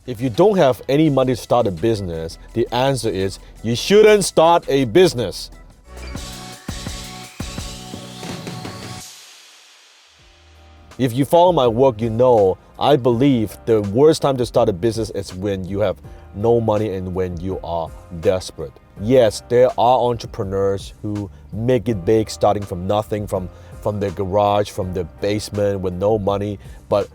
If you don't have any money to start a business, the answer is you shouldn't start a business. If you follow my work, you know I believe the worst time to start a business is when you have no money and when you are desperate. Yes, there are entrepreneurs who make it big starting from nothing, from their garage, from their basement with no money, but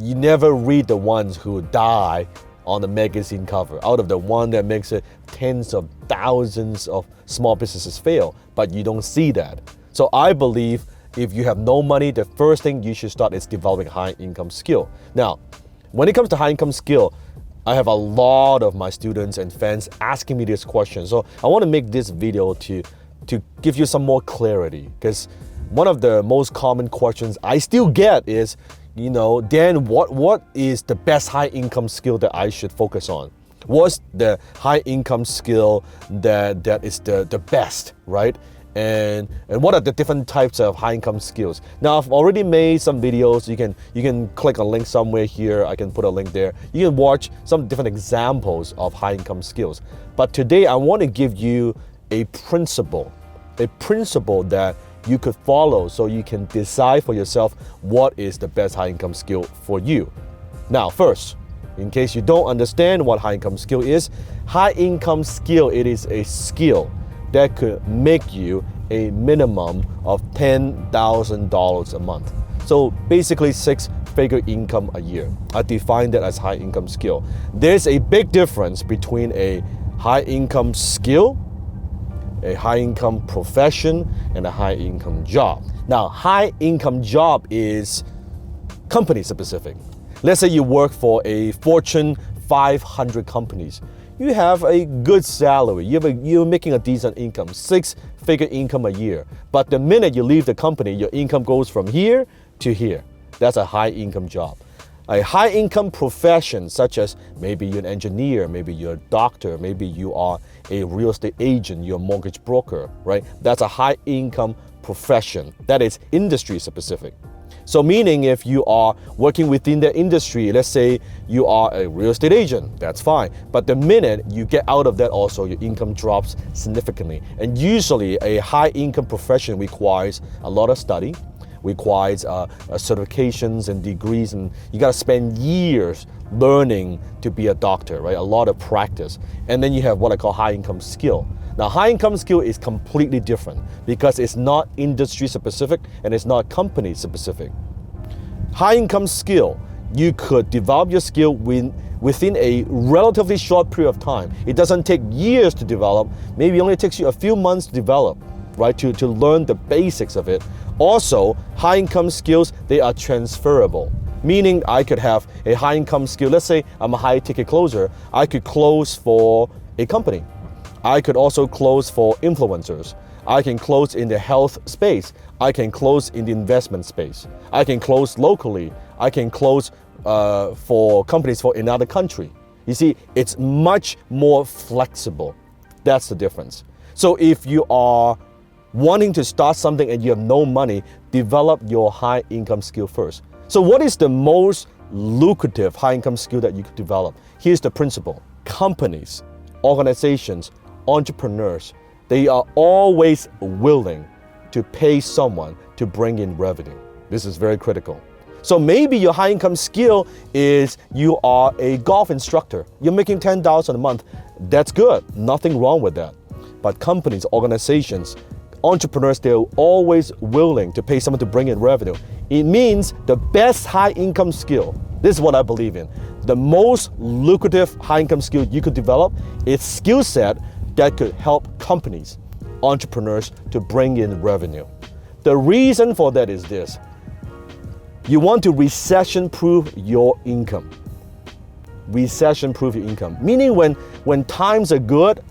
you never read the ones who die on the magazine cover. Out of the one that makes it, tens of thousands of small businesses fail, but you don't see that. So I believe if you have no money, the first thing you should start is developing a high income skill. Now, when it comes to high income skill, I have a lot of my students and fans asking me this question. So I want to make this video to give you some more clarity, because one of the most common questions I still get is, Dan, what is the best high income skill that I should focus on? What's the high income skill that is the best, right? And what are the different types of high income skills? Now, I've already made some videos. You can click a link somewhere here. I can put a link there. You can watch some different examples of high income skills. But today I want to give you a principle that you could follow so you can decide for yourself what is the best high income skill for you. Now, first, in case you don't understand what high income skill is, high income skill, it is a skill that could make you a minimum of $10,000 a month. So basically 6-figure income a year. I define that as high income skill. There's a big difference between a high income skill, a high income profession, and a high income job. Now, high income job is company specific. Let's say you work for a Fortune 500 companies. You have a good salary, you're making a decent income, 6-figure income a year. But the minute you leave the company, your income goes from here to here. That's a high income job. A high income profession, such as maybe you're an engineer, maybe you're a doctor, maybe you are a real estate agent, you're a mortgage broker, right? That's a high income profession. That is industry specific. So meaning if you are working within the industry, let's say you are a real estate agent, that's fine. But the minute you get out of that also, your income drops significantly. And usually a high income profession requires a lot of study, requires certifications and degrees, and you gotta spend years learning to be a doctor, right? A lot of practice. And then you have what I call high income skill. Now, high income skill is completely different because it's not industry specific and it's not company specific. High income skill, you could develop your skill within a relatively short period of time. It doesn't take years to develop. Maybe it only takes you a few months to develop, right? To learn the basics of it. Also, high income skills, they are transferable. Meaning I could have a high income skill. Let's say I'm a high ticket closer. I could close for a company. I could also close for influencers. I can close in the health space. I can close in the investment space. I can close locally. I can close for companies for another country. You see, it's much more flexible. That's the difference. So if you are wanting to start something and you have no money, develop your high income skill first. So what is the most lucrative high income skill that you could develop? Here's the principle. Companies, organizations, entrepreneurs, they are always willing to pay someone to bring in revenue. This is very critical. So maybe your high income skill is you are a golf instructor. You're making $10,000 a month. That's good. Nothing wrong with that. But companies, organizations, entrepreneurs, they're always willing to pay someone to bring in revenue. It means the best high income skill, this is what I believe in, the most lucrative high income skill you could develop is skill set that could help companies, entrepreneurs to bring in revenue. The reason for that is this. You want to recession-proof your income. Recession-proof your income. Meaning when times are good,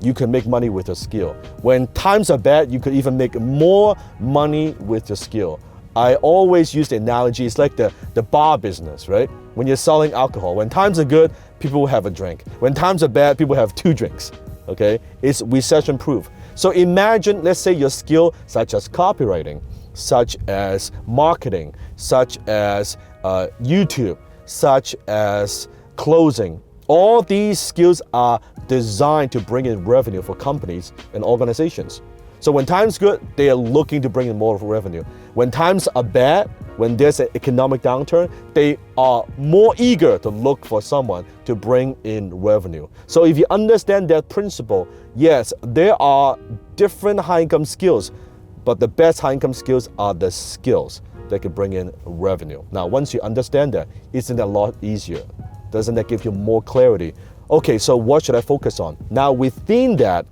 you can make money with your skill. When times are bad, you could even make more money with your skill. I always use the analogy, it's like the bar business, right? When you're selling alcohol, when times are good, people will have a drink. When times are bad, people have 2 drinks. Okay, it's recession proof. So imagine, let's say your skill such as copywriting, such as marketing, such as YouTube, such as closing. All these skills are designed to bring in revenue for companies and organizations. So when times good, they are looking to bring in more revenue. When times are bad, when there's an economic downturn, they are more eager to look for someone to bring in revenue. So if you understand that principle, yes, there are different high-income skills, but the best high-income skills are the skills that can bring in revenue. Now, once you understand that, isn't that a lot easier? Doesn't that give you more clarity? Okay, so what should I focus on? Now, within that,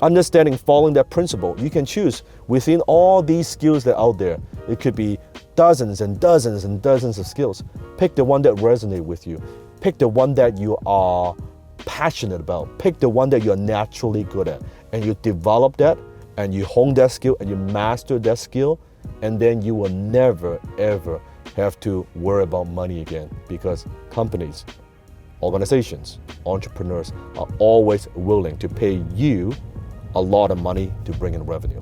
understanding, following that principle, you can choose within all these skills that are out there. It could be dozens and dozens and dozens of skills. Pick the one that resonates with you. Pick the one that you are passionate about. Pick the one that you're naturally good at. And you develop that, and you hone that skill, and you master that skill, and then you will never, ever have to worry about money again, because companies, organizations, entrepreneurs are always willing to pay you a lot of money to bring in revenue.